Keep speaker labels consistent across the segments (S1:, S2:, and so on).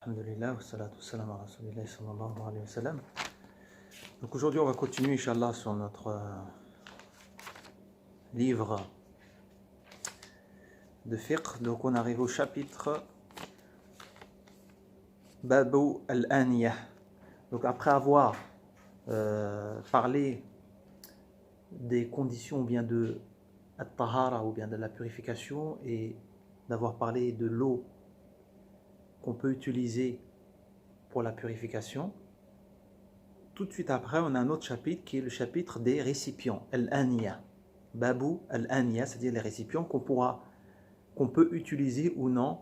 S1: Alhamdulillah, wa salatu wa salam ala rasulillah sallallahu alayhi wa sallam. Donc aujourd'hui on va continuer Inch'Allah sur notre livre de fiqh. Donc on arrive au chapitre Babu al-Aniyah. Donc après avoir parlé des conditions ou bien de at-tahara ou bien de la purification et d'avoir parlé de l'eau qu'on peut utiliser pour la purification, tout de suite après on a un autre chapitre qui est le chapitre des récipients, al-Aniya, Babu al-Aniya, c'est-à-dire les récipients qu'on peut utiliser ou non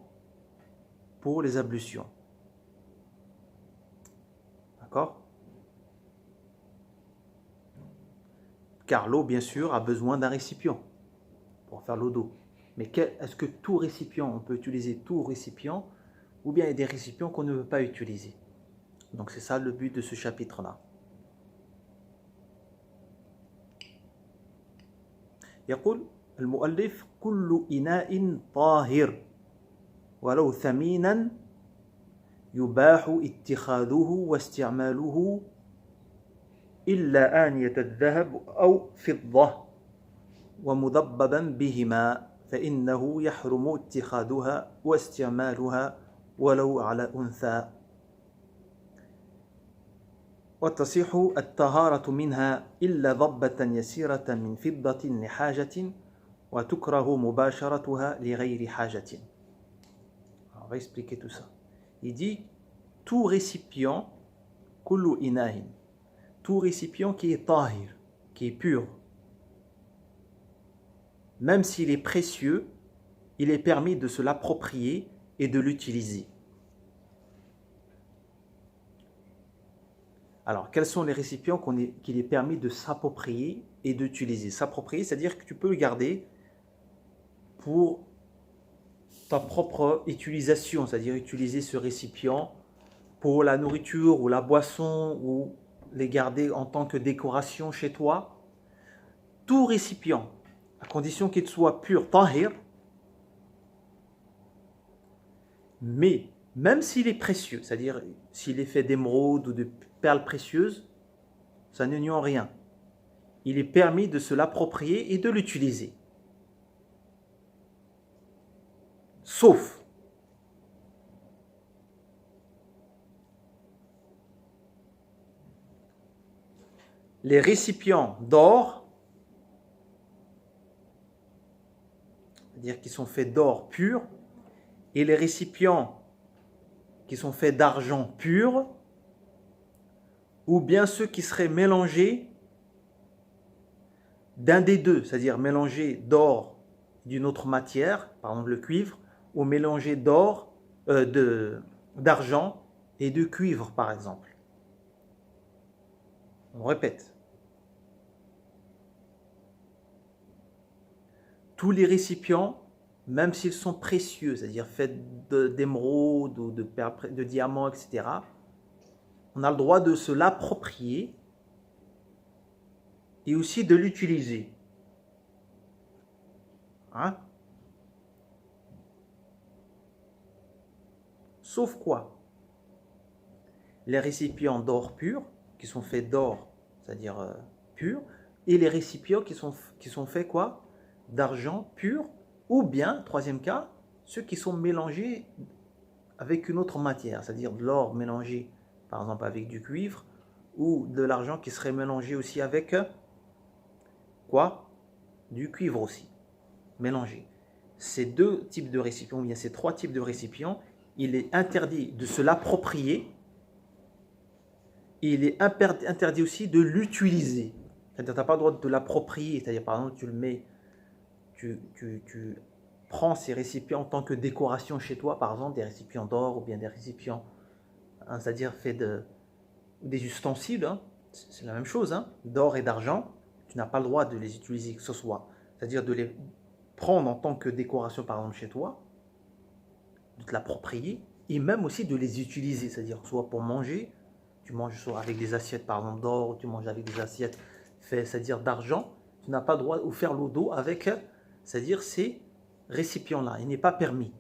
S1: pour les ablutions. D'accord? Car l'eau, bien sûr, a besoin d'un récipient pour faire l'eau d'eau. Mais est-ce que tout récipient, on peut utiliser tout récipient, ou bien il y a des récipients qu'on ne veut pas utiliser? Donc c'est ça le but de ce chapitre-là. يقول المؤلف كل إناء طاهر ولو ثمينا يباح اتخاذه واستعماله إلا آنية الذهب أو فضة ومضببا بهما فإنه يحرم اتخاذها واستعمالها ولو على أنثى وتصح الطهارة منها إلا ضبة يسيرة من فضة لحاجة وتكره مباشرتها لغير حاجة. On va expliquer tout ça. Il dit tout récipient, kullu inahin, tout récipient qui est tahir, qui est pur, même s'il est précieux, il est permis de se l'approprier et de l'utiliser. Alors, quels sont les récipients qu'il est permis de s'approprier et d'utiliser? S'approprier, c'est-à-dire que tu peux le garder pour ta propre utilisation, c'est-à-dire utiliser ce récipient pour la nourriture ou la boisson ou les garder en tant que décoration chez toi. Tout récipient, à condition qu'il soit pur, tahir, mais même s'il est précieux, c'est-à-dire s'il est fait d'émeraude ou de perles précieuses, ça ne nie en rien. Il est permis de se l'approprier et de l'utiliser. Sauf les récipients d'or, c'est-à-dire qui sont faits d'or pur, et les récipients qui sont faits d'argent pur, ou bien ceux qui seraient mélangés d'un des deux, c'est-à-dire mélangés d'or d'une autre matière, par exemple le cuivre, ou mélangés d'argent et de cuivre, par exemple. On répète. Tous les récipients, même s'ils sont précieux, c'est-à-dire faits d'émeraude ou de diamants, etc., on a le droit de se l'approprier et aussi de l'utiliser. Hein? Sauf quoi? Les récipients d'or pur, qui sont faits d'or, c'est-à-dire pur, et les récipients qui sont faits quoi? D'argent pur, ou bien, troisième cas, ceux qui sont mélangés avec une autre matière, c'est-à-dire de l'or mélangé par exemple avec du cuivre, ou de l'argent qui serait mélangé aussi avec quoi? Du cuivre aussi, mélangé. Ces deux types de récipients, ou bien ces trois types de récipients, il est interdit de se l'approprier, et il est interdit aussi de l'utiliser. C'est-à-dire tu n'as pas le droit de l'approprier, c'est-à-dire par exemple tu le mets, tu prends ces récipients en tant que décoration chez toi, par exemple des récipients d'or ou bien des récipients, hein, c'est-à-dire faits des ustensiles, hein, c'est la même chose, hein, d'or et d'argent, tu n'as pas le droit de les utiliser que ce soit, c'est-à-dire de les prendre en tant que décoration par exemple chez toi, de te l'approprier et même aussi de les utiliser, c'est-à-dire soit pour manger, tu manges soit avec des assiettes par exemple d'or, ou tu manges avec des assiettes faites, c'est-à-dire d'argent, tu n'as pas le droit de faire l'eau d'eau avec, c'est-à-dire ces récipients-là, il n'est pas permis.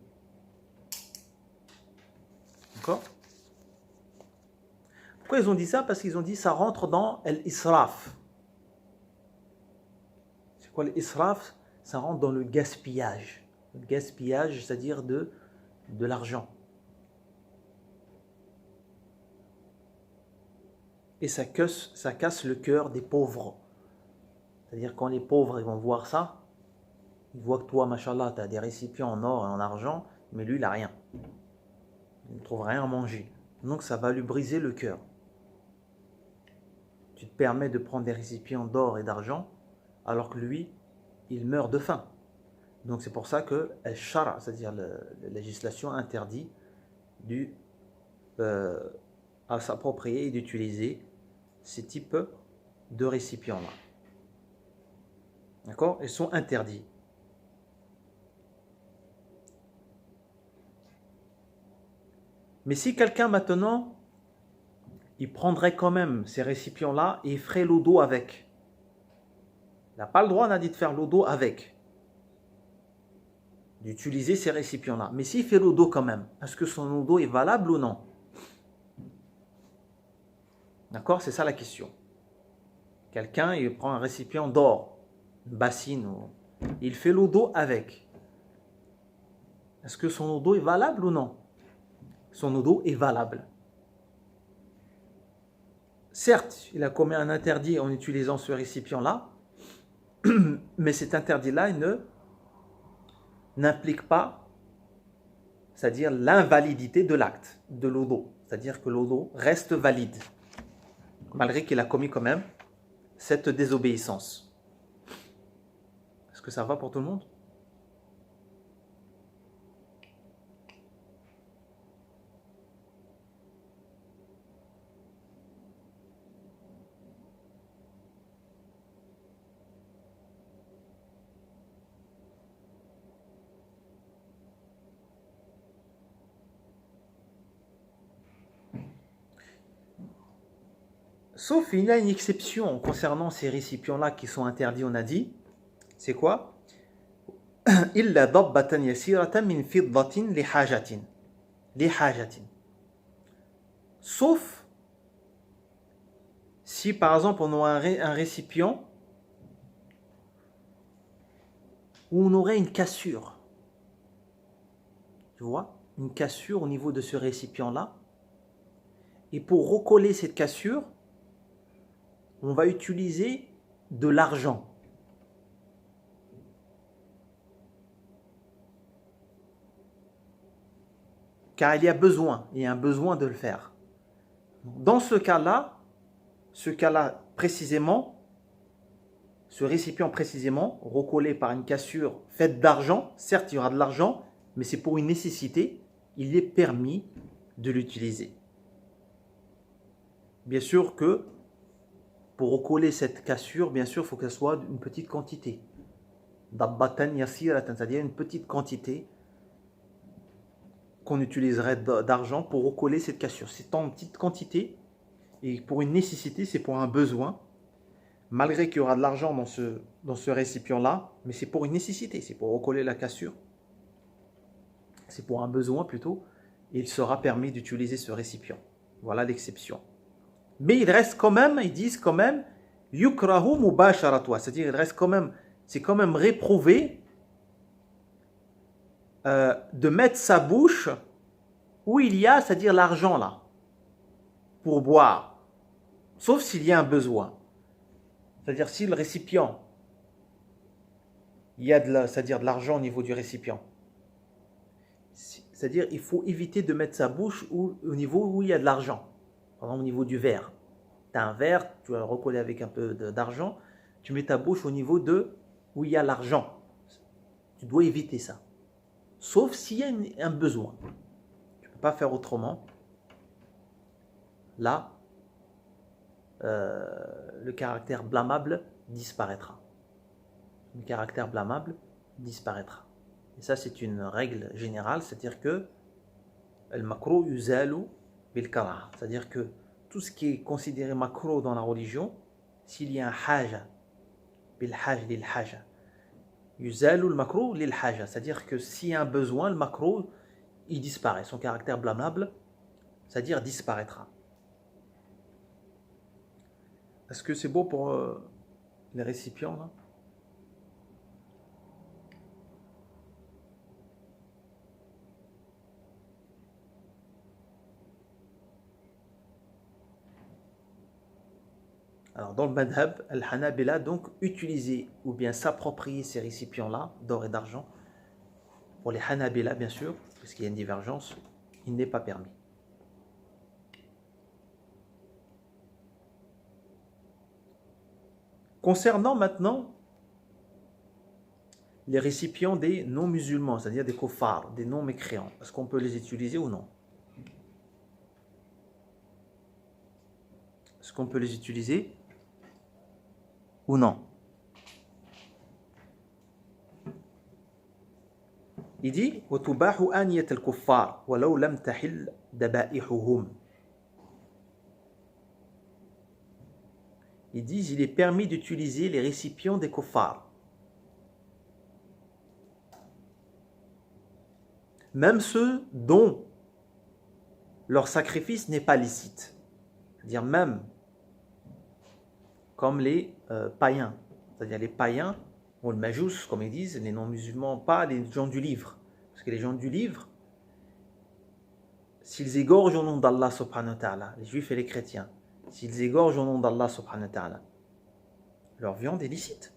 S1: D'accord? Pourquoi ils ont dit ça? Parce qu'ils ont dit ça rentre dans l'israf. C'est quoi l'israf? Ça rentre dans le gaspillage. Le gaspillage, c'est-à-dire de l'argent. Et ça casse le cœur des pauvres. C'est-à-dire quand les pauvres ils vont voir ça, ils voient que toi, machallah, tu as des récipients en or et en argent, mais lui, il n'a rien. Il ne trouve rien à manger. Donc ça va lui briser le cœur. Tu te permets de prendre des récipients d'or et d'argent, alors que lui, il meurt de faim. Donc c'est pour ça que al-shara, c'est-à-dire la législation interdit à s'approprier et d'utiliser ces types de récipients-là. D'accord? Ils sont interdits. Mais si quelqu'un maintenant, il prendrait quand même ces récipients-là et il ferait l'eau d'eau avec. Il n'a pas le droit, on a dit, de faire l'eau d'eau avec. D'utiliser ces récipients-là. Mais s'il fait l'eau d'eau quand même, est-ce que son eau d'eau est valable ou non? D'accord? C'est ça la question. Quelqu'un, il prend un récipient d'or, une bassine, il fait l'eau d'eau avec. Est-ce que son eau d'eau est valable ou non? Son eau d'eau est valable. Certes, il a commis un interdit en utilisant ce récipient-là, mais cet interdit-là, n'implique pas, c'est-à-dire l'invalidité de l'acte, de l'eau d'eau. C'est-à-dire que l'eau d'eau reste valide, malgré qu'il a commis quand même cette désobéissance. Est-ce que ça va pour tout le monde? Sauf il y a une exception concernant ces récipients-là qui sont interdits, on a dit. C'est quoi? إلا ضبة يسيرة من فضة لحاجة. Sauf si par exemple on aurait un récipient où on aurait une cassure. Tu vois? Une cassure au niveau de ce récipient-là. Et pour recoller cette cassure, on va utiliser de l'argent. Car il y a un besoin de le faire. Dans ce cas-là précisément, ce récipient précisément, recollé par une cassure faite d'argent, certes il y aura de l'argent, mais c'est pour une nécessité, il est permis de l'utiliser. Bien sûr que pour recoller cette cassure, bien sûr, il faut qu'elle soit d'une petite quantité. Dabbatan yasiratan, c'est-à-dire une petite quantité qu'on utiliserait d'argent pour recoller cette cassure. C'est en petite quantité et pour une nécessité, c'est pour un besoin. Malgré qu'il y aura de l'argent dans ce récipient-là, mais c'est pour une nécessité, c'est pour recoller la cassure. C'est pour un besoin plutôt, et il sera permis d'utiliser ce récipient. Voilà l'exception. Mais il reste quand même, ils disent quand même, yukrahu mubasharatwa, c'est-à-dire il reste quand même, c'est quand même réprouvé de mettre sa bouche où il y a, c'est-à-dire l'argent là, pour boire, sauf s'il y a un besoin. C'est-à-dire si le récipient, il y a c'est-à-dire de l'argent au niveau du récipient, c'est-à-dire il faut éviter de mettre sa bouche au niveau où il y a de l'argent. Par exemple au niveau du verre. Tu as un verre, tu vas le recoller avec un peu d'argent, tu mets ta bouche au niveau où il y a l'argent. Tu dois éviter ça. Sauf s'il y a un besoin. Tu ne peux pas faire autrement. Là, le caractère blâmable disparaîtra. Le caractère blâmable disparaîtra. Et ça, c'est une règle générale, c'est-à-dire que al-makruh yuzalu bil-karah, c'est-à-dire que tout ce qui est considéré makruh dans la religion, s'il y a un haja, bil-haj lil-haja, yuzalu al-makruh lil-haja, c'est-à-dire que s'il y a un besoin, le makruh, il disparaît, son caractère blâmable c'est-à-dire disparaîtra. Est-ce que c'est beau pour les récipients là? Alors dans le madhab, al-Hanabila donc utiliser ou bien s'approprier ces récipients-là d'or et d'argent. Pour les Hanabila bien sûr, parce qu'il y a une divergence, il n'est pas permis. Concernant maintenant les récipients des non-musulmans, c'est-à-dire des kuffars, des non-mécréants, est-ce qu'on peut les utiliser ou non? Est-ce qu'on peut les utiliser ou non? Il dit وَتُبَاحُ آنِيَةَ الْكُفَّارِ وَلَوْ لَمْ تَحِلْ دَبَائِحُهُمْ. Ils disent il est permis d'utiliser les récipients des kuffars. Même ceux dont leur sacrifice n'est pas licite. C'est-à-dire même comme les païens. C'est-à-dire les païens, ou le majous, comme ils disent, les non-musulmans, pas les gens du livre. Parce que les gens du livre, s'ils égorgent au nom d'Allah subhanahu wa ta'ala, les juifs et les chrétiens, s'ils égorgent au nom d'Allah subhanahu wa ta'ala, leur viande est licite.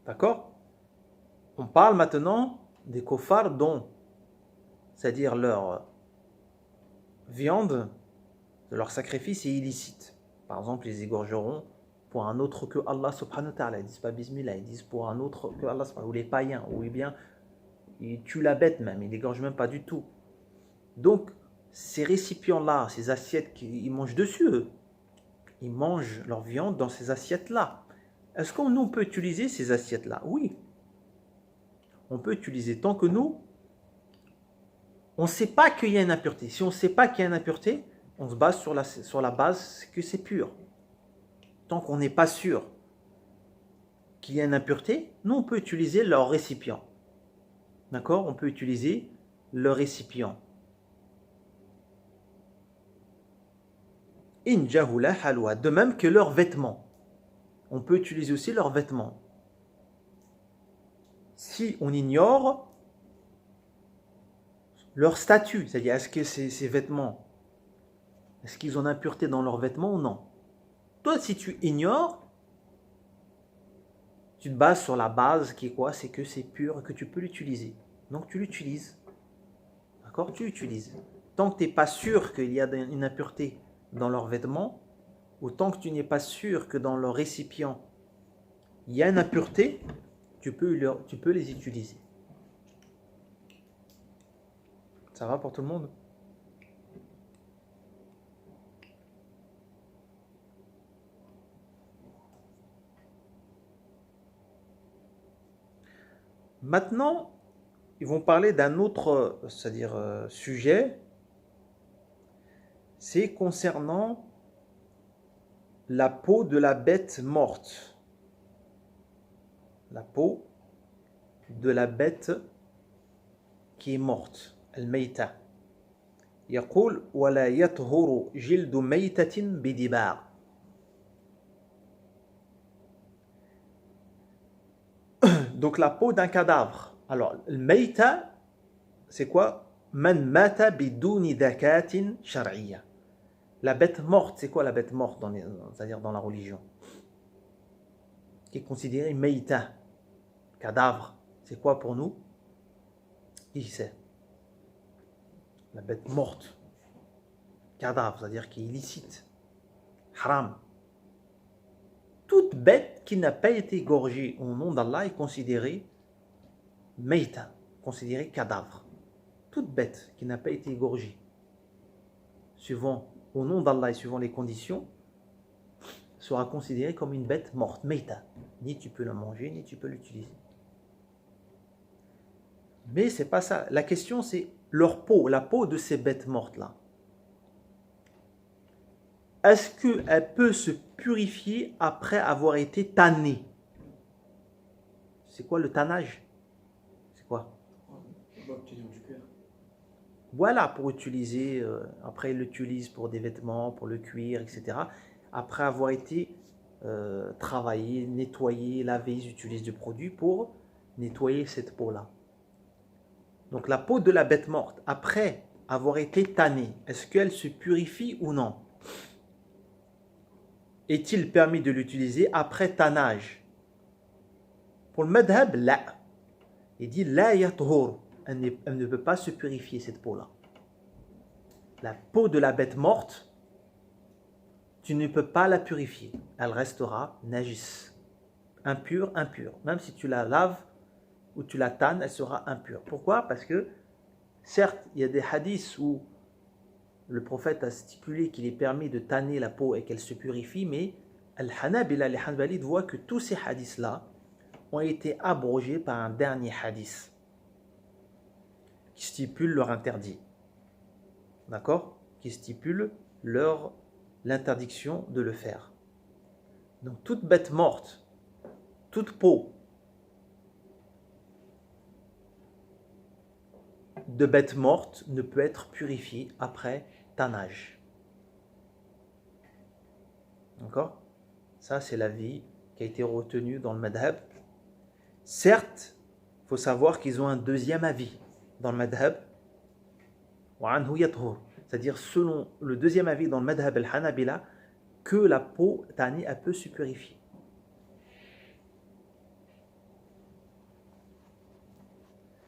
S1: D'accord? On parle maintenant des kuffars dont, c'est-à-dire leur viande, de leur sacrifice est illicite. Par exemple, ils égorgeront pour un autre que Allah subhanahu wa ta'ala. Ils disent pas bismillah, ils disent pour un autre que Allah subhanahu wa ta'ala. Ou les païens, ou bien ils tuent la bête même, ils n'égorgent même pas du tout. Donc, ces récipients-là, ces assiettes, ils mangent dessus, eux. Ils mangent leur viande dans ces assiettes-là. Est-ce qu'on peut utiliser ces assiettes-là? Oui. On peut utiliser tant que nous, on ne sait pas qu'il y a une impureté. Si on ne sait pas qu'il y a une impureté, on se base sur la base que c'est pur. Tant qu'on n'est pas sûr qu'il y a une impureté, nous on peut utiliser leur récipient. D'accord? On peut utiliser le récipient. In jahula halwa. De même que leurs vêtements. On peut utiliser aussi leurs vêtements. Si on ignore leur statut, c'est-à-dire est-ce que ces vêtements, est-ce qu'ils ont une impureté dans leurs vêtements ou non? Toi, si tu ignores, tu te bases sur la base qui est quoi? C'est que c'est pur et que tu peux l'utiliser. Donc tu l'utilises. D'accord? Tu l'utilises. Tant que tu n'es pas sûr qu'il y a une impureté dans leurs vêtements, ou tant que tu n'es pas sûr que dans leur récipient, il y a une impureté, tu peux les utiliser. Ça va pour tout le monde? Maintenant, ils vont parler d'un autre, c'est-à-dire sujet, c'est concernant la peau de la bête morte. La peau de la bête qui est morte. الميتة يقول ولا يطهر جلد ميتة بدباغ. Donc la peau d'un cadavre. Alors, le meïta, c'est quoi? Man mata bidouni dakatin shar'iyya. La bête morte, c'est quoi la bête morte, c'est-à-dire dans la religion? Qui est considérée meïta, cadavre. C'est quoi pour nous? Qui sait? La bête morte, cadavre, c'est-à-dire qui est illicite, haram. Toute bête qui n'a pas été égorgée au nom d'Allah est considérée meïta, considérée cadavre. Toute bête qui n'a pas été égorgée, suivant au nom d'Allah et suivant les conditions, sera considérée comme une bête morte, meïta. Ni tu peux la manger, ni tu peux l'utiliser. Mais c'est pas ça. La question c'est leur peau, la peau de ces bêtes mortes-là. Est-ce qu'elle peut se purifier après avoir été tannée? C'est quoi le tannage? C'est quoi?
S2: On va obtenir du cuir.
S1: Voilà, pour utiliser, après il l'utilise pour des vêtements, pour le cuir, etc. Après avoir été travaillé, nettoyé, lavé, ils utilisent du produit pour nettoyer cette peau-là. Donc la peau de la bête morte, après avoir été tannée, est-ce qu'elle se purifie ou non? Est-il permis de l'utiliser après tannage? Pour le madhab, là. Il dit la yathur. Elle ne peut pas se purifier, cette peau-là. La peau de la bête morte, tu ne peux pas la purifier. Elle restera najis. Impure, impure. Même si tu la laves ou tu la tannes, elle sera impure. Pourquoi? Parce que, certes, il y a des hadiths où le prophète a stipulé qu'il est permis de tanner la peau et qu'elle se purifie, mais Al-Hanabila, les Hanbalites voient que tous ces hadiths-là ont été abrogés par un dernier hadith qui stipule leur interdit. D'accord? Qui stipule l'interdiction de le faire. Donc toute bête morte, toute peau de bête morte ne peut être purifiée après tannage. D'accord? Ça, c'est l'avis qui a été retenu dans le madhab. Certes, il faut savoir qu'ils ont un deuxième avis dans le madhab. C'est-à-dire, selon le deuxième avis dans le madhab al-Hanabila, que la peau tannée, elle peut se purifier.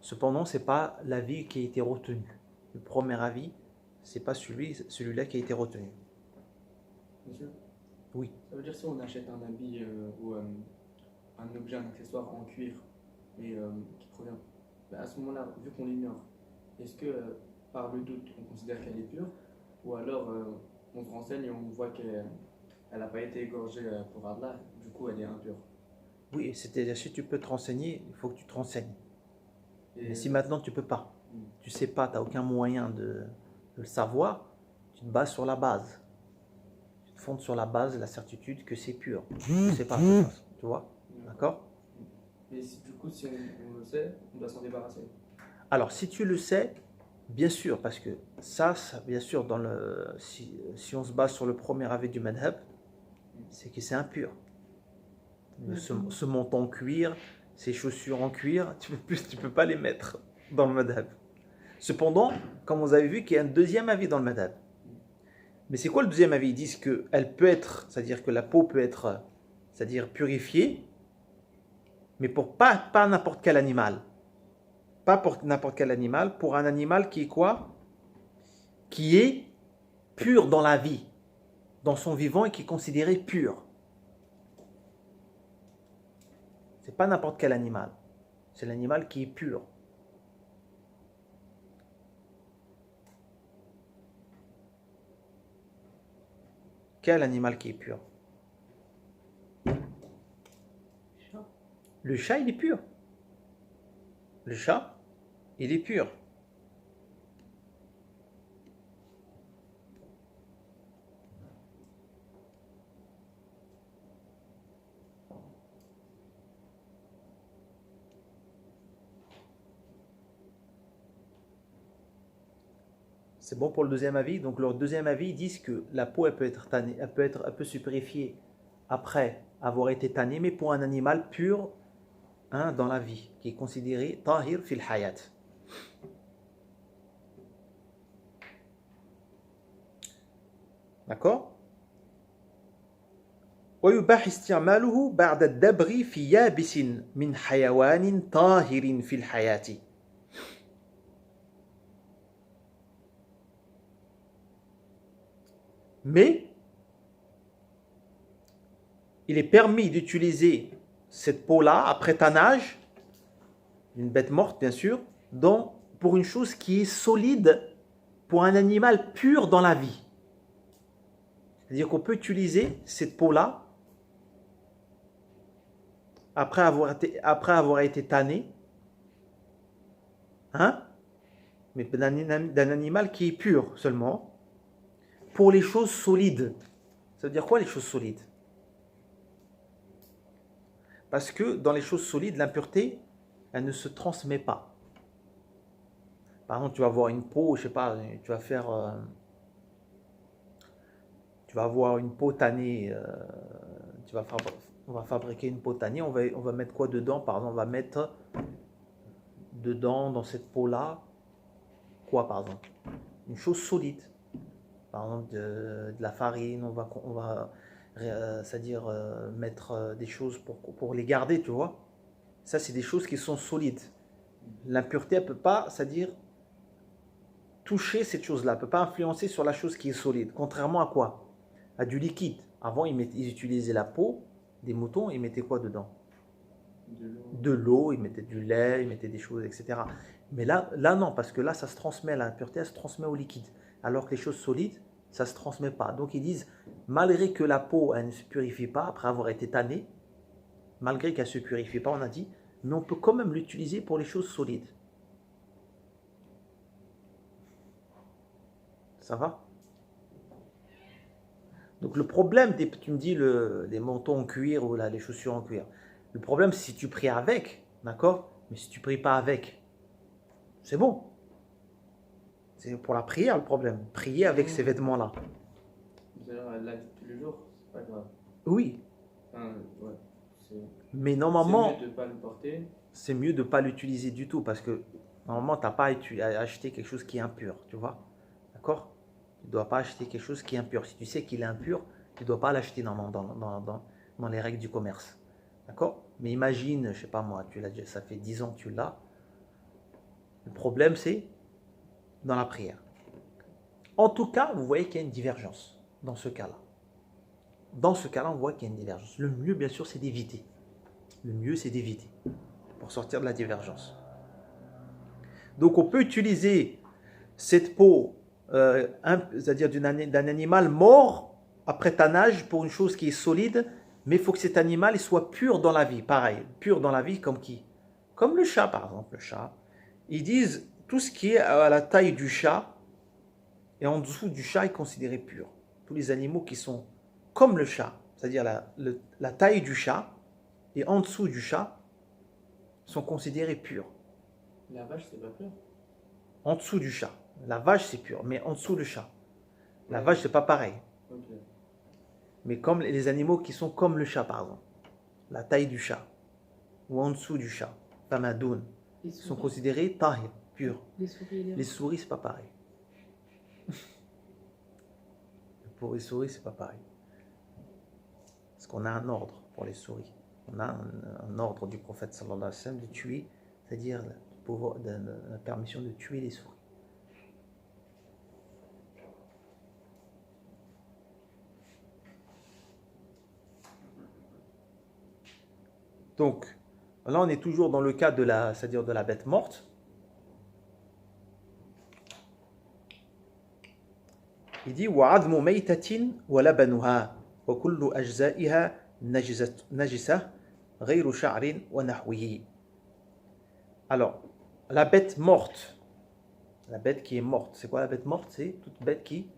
S1: Cependant, ce n'est pas l'avis qui a été retenu. Le premier avis, ce n'est pas celui-là qui a été retenu.
S2: Monsieur?
S1: Oui.
S2: Ça veut dire si on achète un habit ou un objet, un accessoire en cuir, mais qui provient, à ce moment-là, vu qu'on l'ignore, est-ce que par le doute, on considère qu'elle est pure, ou alors on se renseigne et on voit qu'elle n'a pas été égorgée pour Allah, du coup elle est impure?
S1: Oui, c'est-à-dire si tu peux te renseigner, il faut que tu te renseignes.
S2: Et
S1: Mais si maintenant tu ne peux pas, tu ne sais pas, tu n'as aucun moyen de le savoir, tu te bases sur la base. Tu te fondes sur la base, la certitude que c'est pur. Tu ne sais pas, de toute façon, tu vois? D'accord?
S2: Et du coup, si on le sait, on doit s'en débarrasser.
S1: Alors, si tu le sais, bien sûr, parce que ça bien sûr, si on se base sur le premier avis du madhab, c'est que c'est impur. Ce manteau en cuir, ces chaussures en cuir, tu peux pas les mettre dans le madhab. Cependant, comme vous avez vu, qu'il y a un deuxième avis dans le madhab. Mais c'est quoi le deuxième avis? Ils disent qu'elle peut être, c'est-à-dire que la peau peut être, c'est-à-dire purifiée, mais pour pas n'importe quel animal. Pas pour n'importe quel animal, pour un animal qui est quoi? Qui est pur dans la vie, dans son vivant et qui est considéré pur. C'est pas n'importe quel animal. C'est l'animal qui est pur. Quel animal qui est pur? Le chat, il est pur. Le chat, il est pur. C'est bon pour le deuxième avis. Donc leur deuxième avis, ils disent que la peau, elle peut être tannée, elle peut se purifier après avoir été tannée, mais pour un animal pur, hein, dans la vie, qui est considéré tahir fil hayat. D'accord? ويباح استعماله بعد الدبغ في يابس من حيوان طاهر في الحياة. Mais il est permis d'utiliser cette peau-là après tannage, une bête morte bien sûr, pour une chose qui est solide, pour un animal pur dans la vie. C'est-à-dire qu'on peut utiliser cette peau-là après avoir été tanné, hein, mais d'un animal qui est pur seulement, pour les choses solides. Ça veut dire quoi les choses solides? Parce que dans les choses solides, l'impureté, elle ne se transmet pas. Par exemple, tu vas avoir une peau, je sais pas, tu vas faire, tu vas avoir une peau tannée. On va fabriquer une peau tannée. On va mettre quoi dedans? Par exemple, on va mettre dedans, dans cette peau-là, quoi par exemple? Une chose solide. Par exemple, de la farine. C'est-à-dire mettre des choses pour les garder, tu vois. Ça, c'est des choses qui sont solides. L'impureté, elle ne peut pas, c'est-à-dire toucher cette chose-là, elle ne peut pas influencer sur la chose qui est solide. Contrairement à quoi? À du liquide. Avant, ils utilisaient la peau des moutons, ils mettaient quoi dedans? De l'eau, ils mettaient du lait, ils mettaient des choses, etc. Mais là non, parce que là, ça se transmet, l'impureté, elle se transmet au liquide. Alors que les choses solides, ça ne se transmet pas. Donc ils disent, malgré que la peau, elle ne se purifie pas, après avoir été tannée, malgré qu'elle ne se purifie pas, on a dit, mais on peut quand même l'utiliser pour les choses solides. Ça va? Donc le problème, tu me dis les manteaux en cuir ou là, les chaussures en cuir. Le problème, c'est si tu pries avec, d'accord? Mais si tu pries pas avec, c'est bon. C'est pour la prière le problème. Prier avec ces vêtements-là.
S2: C'est-à-dire, la vie de tous les jours, c'est pas grave.
S1: Oui.
S2: Enfin, ouais,
S1: mais normalement,
S2: c'est mieux de ne pas le porter.
S1: C'est mieux de ne pas l'utiliser du tout parce que normalement, tu n'as pas à acheter quelque chose qui est impur, tu vois? D'accord? Tu ne dois pas acheter quelque chose qui est impur. Si tu sais qu'il est impur, tu ne dois pas l'acheter dans les règles du commerce. D'accord? Mais imagine, je ne sais pas moi, ça fait 10 ans que tu l'as. Le problème, c'est dans la prière. En tout cas, vous voyez qu'il y a une divergence dans ce cas-là. Dans ce cas-là, on voit qu'il y a une divergence. Le mieux, bien sûr, c'est d'éviter. Le mieux, c'est d'éviter pour sortir de la divergence. Donc, on peut utiliser cette peau, c'est-à-dire d'un animal mort après tannage pour une chose qui est solide, mais il faut que cet animal il soit pur dans la vie. Pareil, pur dans la vie comme qui? Comme le chat, par exemple. Le chat, ils disent tout ce qui est à la taille du chat et en dessous du chat est considéré pur. Tous les animaux qui sont comme le chat, c'est-à-dire la taille du chat et en dessous du chat, sont considérés purs.
S2: La vache, c'est pas pur?
S1: En dessous du chat. La vache, c'est pur, mais en dessous du chat. La vache, c'est pas pareil.
S2: Okay.
S1: Mais comme les animaux qui sont comme le chat, par exemple. La taille du chat. Ou en dessous du chat. Tamadoun. Sont considérés tahir, purs. Les souris, c'est pas pareil. Pour les souris, c'est pas pareil. Parce qu'on a un ordre pour les souris. On a un ordre du prophète sallallahu alayhi wa sallam de tuer, c'est-à-dire la permission de tuer les souris. Donc, là on est toujours dans le cas c'est-à-dire de la bête morte. Il dit وَعَظْمُ مَيْتَةٍ وَلَبَنُهَا وَكُلُّ أَجْزَائِهَا نَجِسَةٌ غَيْرُ شَعْرٍ وَنَحْوِهِ. Alors, la bête morte, la bête qui est morte, c'est quoi la bête morte? C'est toute bête qui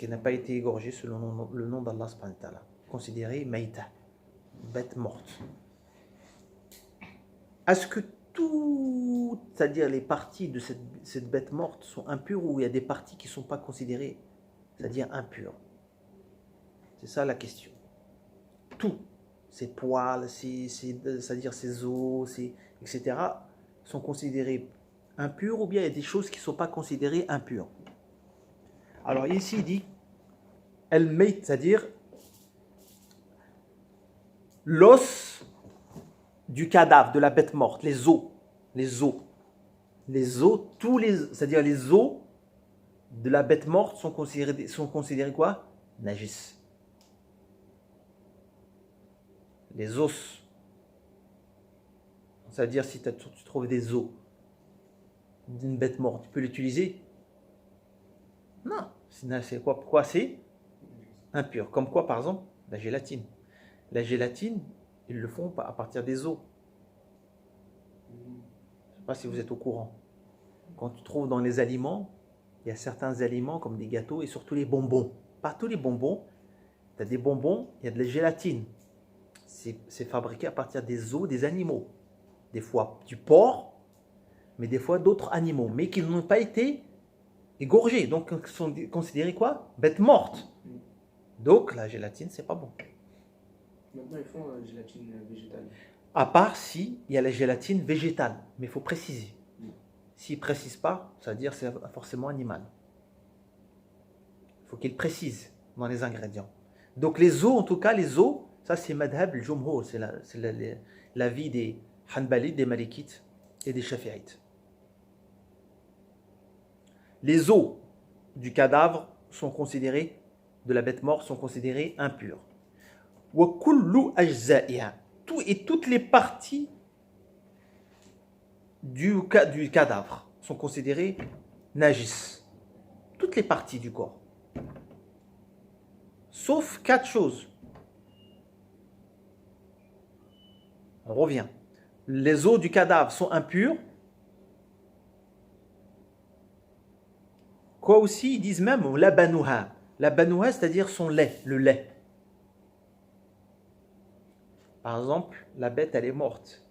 S1: n'a pas été égorgée selon le nom d'Allah subhanahu wa ta'ala, considérée maïta, bête morte. Est-ce que tout, c'est-à-dire les parties de cette bête morte sont impures ou il y a des parties qui ne sont pas considérées, c'est-à-dire impures? C'est ça la question. Tout, ses poils, c'est-à-dire ses os, etc., sont considérés impurs ou bien il y a des choses qui ne sont pas considérées impures? Alors ici il dit el-mayt, c'est-à-dire l'os du cadavre, de la bête morte, les os, c'est-à-dire les os de la bête morte sont considérés quoi? Najis. Les os, c'est-à-dire si tu trouves des os d'une bête morte, tu peux l'utiliser? Non. C'est quoi? Pourquoi c'est impur? Comme quoi, par exemple, la gélatine. La gélatine, ils le font à partir des os. Je ne sais pas si vous êtes au courant. Quand tu trouves dans les aliments, il y a certains aliments comme des gâteaux et surtout les bonbons. Pas tous les bonbons. Tu as des bonbons, il y a de la gélatine. C'est fabriqué à partir des os des animaux. Des fois du porc, mais des fois d'autres animaux, mais qui n'ont pas été égorgés, donc sont considérés quoi? Bêtes mortes. Donc la gélatine, c'est pas bon.
S2: Maintenant, ils font gélatine végétale.
S1: À part si il y a la gélatine végétale, mais il faut préciser. S'il ne précise pas, ça veut dire que c'est forcément animal. Il faut qu'il précise dans les ingrédients. Donc les os, en tout cas, les os, ça c'est madhab, le jumhur, c'est l'avis des hanbalites, des malikites et des shafi'ites. Les os du cadavre sont considérés, de la bête morte, sont considérés impurs. Wa kullu ajza'iha, toutes les parties du cadavre sont considérées najis. Toutes les parties du corps. Sauf 4 choses. On revient. Les os du cadavre sont impurs. Quoi aussi, ils disent même la banouha. La banouha, c'est-à-dire son lait, le lait. Par exemple, la bête, elle est morte.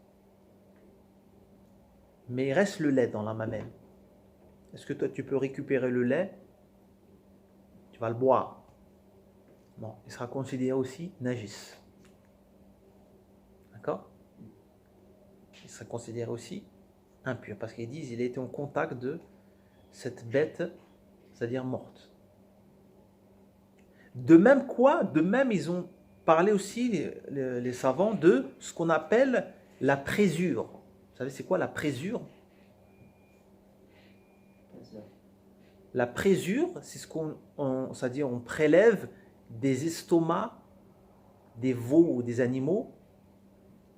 S1: Mais il reste le lait dans la mamelle. Est-ce que toi, tu peux récupérer le lait? Tu vas le boire. Non, il sera considéré aussi najis. D'accord? Il sera considéré aussi impur. Parce qu'ils disent qu'il a été en contact de cette bête, c'est-à-dire morte. De même quoi? De même, ils ont parlé aussi, les savants, de ce qu'on appelle la présure. Vous savez, c'est quoi la présure? La présure, c'est ce c'est-à-dire on prélève des estomacs des veaux ou des animaux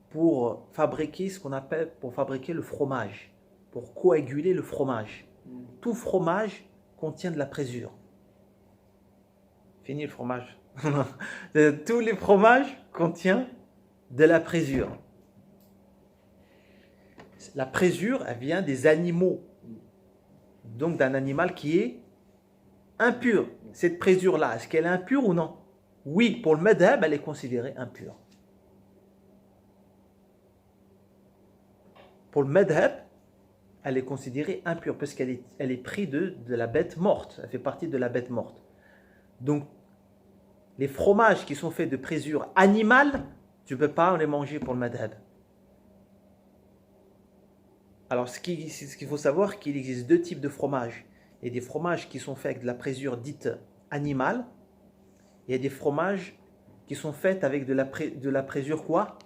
S1: pour fabriquer ce qu'on appelle, pour fabriquer le fromage, pour coaguler le fromage. Tout fromage contient de la présure. Fini le fromage. Tous les fromages contiennent de la présure. La présure, elle vient des animaux. Donc d'un animal qui est impur. Cette présure-là, est-ce qu'elle est impure ou non? Oui, pour le madhab, elle est considérée impure. Pour le madhab, elle est considérée impure parce qu'elle est prise de la bête morte. Elle fait partie de la bête morte. Donc, les fromages qui sont faits de présure animale, tu ne peux pas les manger pour le madhab. Alors, ce qu'il faut savoir, c'est qu'il existe 2 types de fromages. Il y a des fromages qui sont faits avec de la présure dite animale. Il y a des fromages qui sont faits avec de la présure quoi?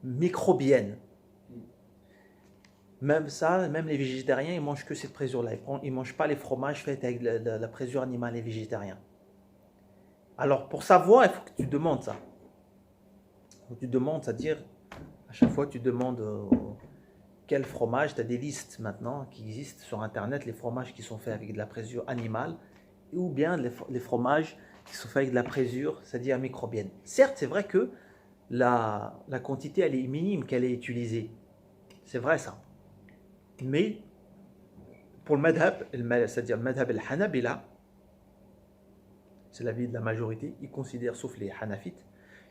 S1: Microbienne. Même ça, même les végétariens, ils ne mangent que cette présure-là. Ils ne mangent pas les fromages faits avec de la présure animale, les végétariens. Alors, pour savoir, il faut que tu demandes ça. Tu demandes, c'est-à-dire, à chaque fois, tu demandes quel fromage. Tu as des listes maintenant qui existent sur Internet, les fromages qui sont faits avec de la présure animale, ou bien les fromages qui sont faits avec de la présure, c'est-à-dire microbienne. Certes, c'est vrai que la quantité, elle est minime qu'elle est utilisée. C'est vrai ça. Mais, pour le madhab, c'est-à-dire le madhab al-Hanabila, c'est l'avis de la majorité, ils considèrent, sauf les Hanafites,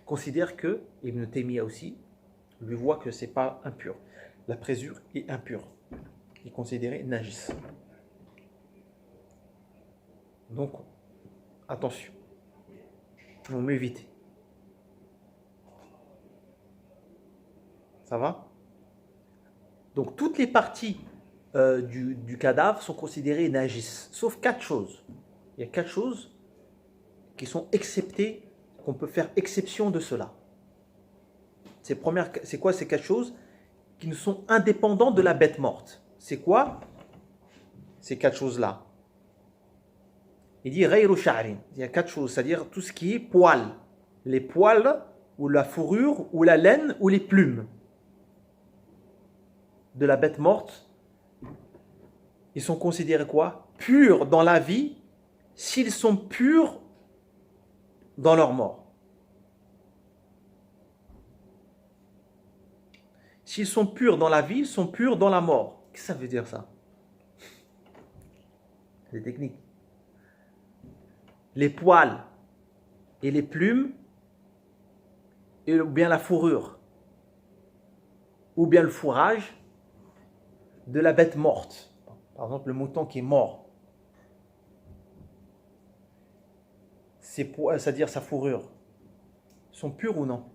S1: considèrent que, Ibn Taymiyyah aussi, lui voit que ce n'est pas impur. La présure est impure. Il est considéré najis. Donc, attention. On va éviter. Ça va? Donc, toutes les parties du cadavre sont considérées najis, sauf 4 choses. Il y a 4 choses qui sont exceptées, qu'on peut faire exception de cela. C'est quoi ces 4 choses qui nous sont indépendantes de la bête morte? C'est quoi ces 4 choses-là? Il dit ghayru sha'rin. Il y a 4 choses, c'est-à-dire tout ce qui est poils. Les poils, ou la fourrure, ou la laine, ou les plumes de la bête morte, ils sont considérés quoi? Purs dans la vie, s'ils sont purs dans leur mort. S'ils sont purs dans la vie, ils sont purs dans la mort. Qu'est-ce que ça veut dire ça? C'est technique. Les poils et les plumes, ou bien la fourrure, ou bien le fourrage, de la bête morte, par exemple le mouton qui est mort, c'est-à-dire sa fourrure, sont purs ou non?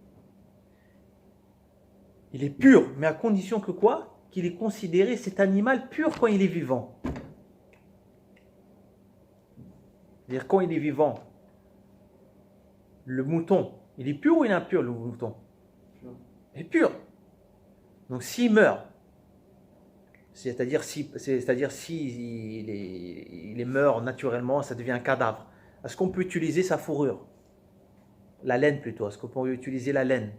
S1: Il est pur, mais à condition que quoi? Qu'il est considéré cet animal pur quand il est vivant. C'est-à-dire quand il est vivant, le mouton, il est pur ou il est impur le mouton? Il est pur. Donc s'il meurt, c'est-à-dire si il est meurt naturellement, ça devient un cadavre. Est-ce qu'on peut utiliser sa fourrure? La laine plutôt. Est-ce qu'on peut utiliser la laine?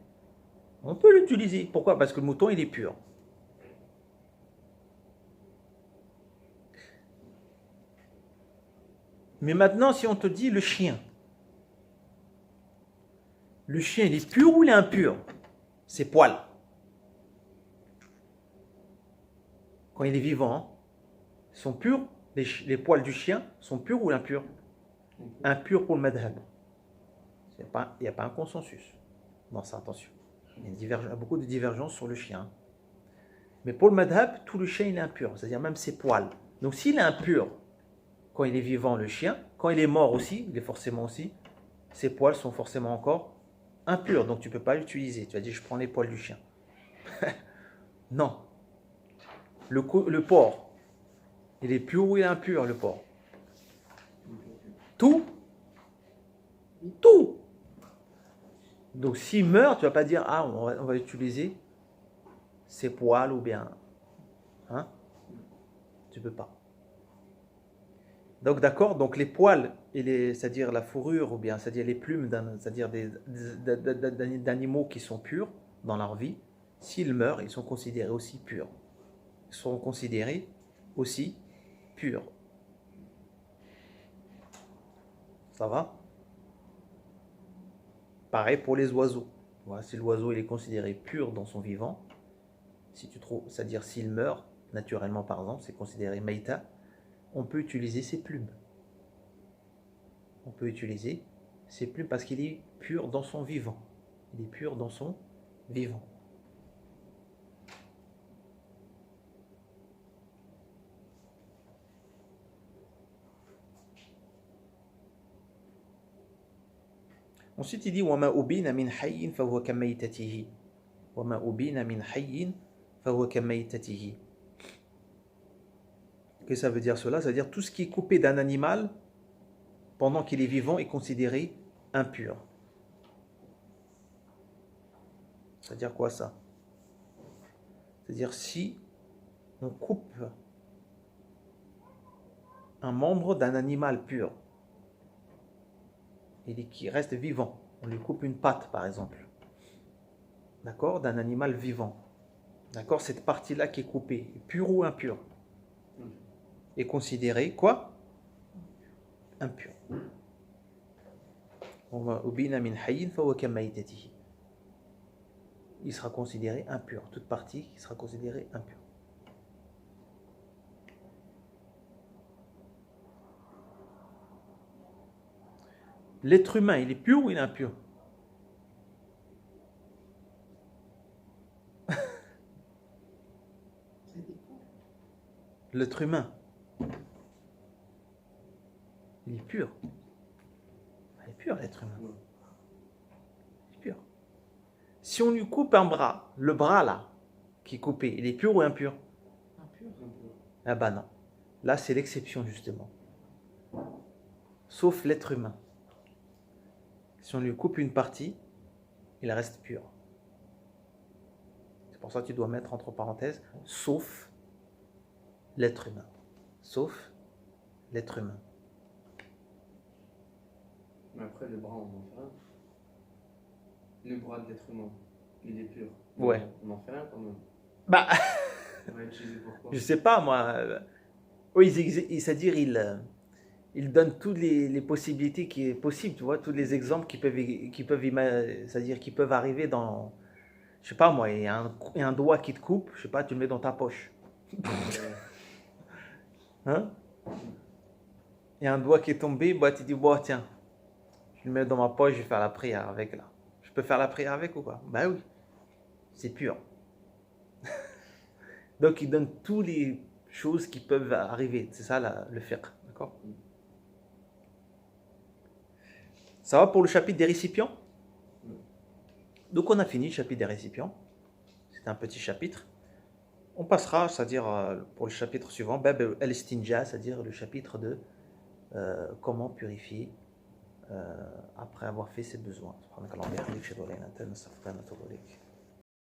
S1: On peut l'utiliser. Pourquoi? Parce que le mouton, il est pur. Mais maintenant, si on te dit le chien, il est pur ou il est impur? Ses poils. Quand il est vivant, hein, sont purs. Les poils du chien sont purs ou impurs? Impurs pour le madhab. Il n'y a pas un consensus. Non, ça, attention. Il y a beaucoup de divergences sur le chien. Mais pour le madhab, tout le chien il est impur, c'est-à-dire même ses poils. Donc s'il est impur quand il est vivant, le chien, quand il est mort aussi, il est forcément aussi, ses poils sont forcément encore impurs. Donc tu ne peux pas l'utiliser. Tu vas dire, je prends les poils du chien. Non. Le porc, il est pur ou il est impur, le porc? Tout. Donc s'il meurt, tu ne vas pas dire, ah, on va utiliser ses poils ou bien... Hein? Tu ne peux pas. Donc d'accord, donc les poils, c'est-à-dire la fourrure, ou bien c'est-à-dire les plumes, c'est-à-dire d'animaux qui sont purs dans leur vie, s'ils meurent, ils sont considérés aussi purs. Ils seront considérés aussi purs. Ça va? Pareil pour les oiseaux. Voilà, si l'oiseau il est considéré pur dans son vivant, si tu trouves, c'est-à-dire s'il meurt naturellement par exemple, c'est considéré maïta, on peut utiliser ses plumes. On peut utiliser ses plumes parce qu'il est pur dans son vivant. Il est pur dans son vivant. Ensuite, il dit وَمَا أُبِينَ مِنْ حَيٍّ فَهُوَ كَمَيْتَتِهِ وَمَا أُبِينَ مِنْ حَيٍّ فَهُوَ كَمَيْتَتِهِ. Qu'est-ce que ça veut dire cela? Ça veut dire tout ce qui est coupé d'un animal pendant qu'il est vivant est considéré impur. C'est-à-dire quoi ça? C'est-à-dire si on coupe un membre d'un animal pur, qui reste vivant, on lui coupe une patte par exemple, d'accord, d'un animal vivant, d'accord, cette partie-là qui est coupée, pure ou impure, est considérée quoi? Impure. Il sera considéré impur, toute partie qui sera considérée impure. L'être humain, il est pur ou il est impur? L'être humain, il est pur. Il est pur, l'être humain. Il est pur. Si on lui coupe un bras, le bras là, qui est coupé, il est pur ou impur?
S2: Impur.
S1: Ah bah non. Là, c'est l'exception justement. Sauf l'être humain. Si on lui coupe une partie, il reste pur. C'est pour ça que tu dois mettre entre parenthèses, sauf l'être humain. Sauf l'être humain.
S2: Mais après, le bras, on en fait rien. Le bras de l'être humain, il est pur.
S1: Ouais.
S2: On en fait rien quand même.
S1: Bah,
S2: On va utiliser pourquoi?
S1: je sais pas moi. Oui, c'est-à-dire il donne toutes les possibilités qui est possible, tu vois, tous les exemples c'est-à-dire qui peuvent arriver dans, je sais pas moi, il y a un doigt qui te coupe, je sais pas, tu le mets dans ta poche. Hein? Il y a un doigt qui est tombé, bah tu dis, bon tiens, je le mets dans ma poche, je vais faire la prière avec là. Je peux faire la prière avec ou pas? Bah oui, c'est pur. Donc, il donne toutes les choses qui peuvent arriver. C'est ça le fiqh. D'accord? Ça va pour le chapitre des récipients? Donc, on a fini le chapitre des récipients. C'est un petit chapitre. On passera, c'est-à-dire pour le chapitre suivant, Bab al-Istinja, c'est-à-dire le chapitre de comment purifier après avoir fait ses besoins.